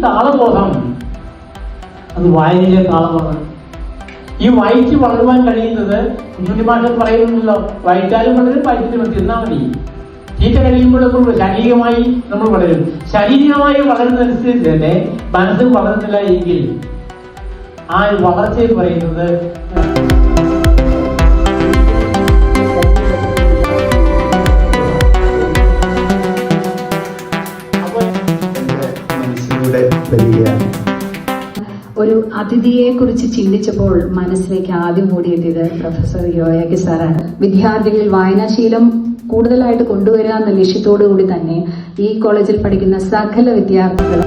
താളബോധം അത് വായനയിലെ താളമാണ്. ഈ വായിച്ച് വളരുവാൻ കഴിയുന്നത് കുഞ്ഞുണ്ണി മാഷ് പറയുന്നുണ്ടല്ലോ, വായിച്ചാലും വളരും വായിച്ചിട്ട് തിന്നാ മതി. തീറ്റ കഴിയുമ്പോഴൊന്നും ശാരീരികമായി നമ്മൾ വളരും. ശാരീരികമായി വളരുന്നതനുസരിച്ച് തന്നെ മനസ്സ് വളരുന്നില്ല എങ്കിൽ ആ വളർച്ചയിൽ പറയുന്നത് ഒരു അതിഥിയെ കുറിച്ച് ചിന്തിച്ചപ്പോൾ മനസ്സിലേക്ക് ആദ്യം ഓടിയെത്തിയത് പ്രൊഫസർ യോയാക്കി സാറാണ്. വിദ്യാർത്ഥികളിൽ വായനാശീലം കൂടുതലായിട്ട് കൊണ്ടുവരിക എന്ന ലക്ഷ്യത്തോടു കൂടി തന്നെ ഈ കോളേജിൽ പഠിക്കുന്ന സകല വിദ്യാർത്ഥികളും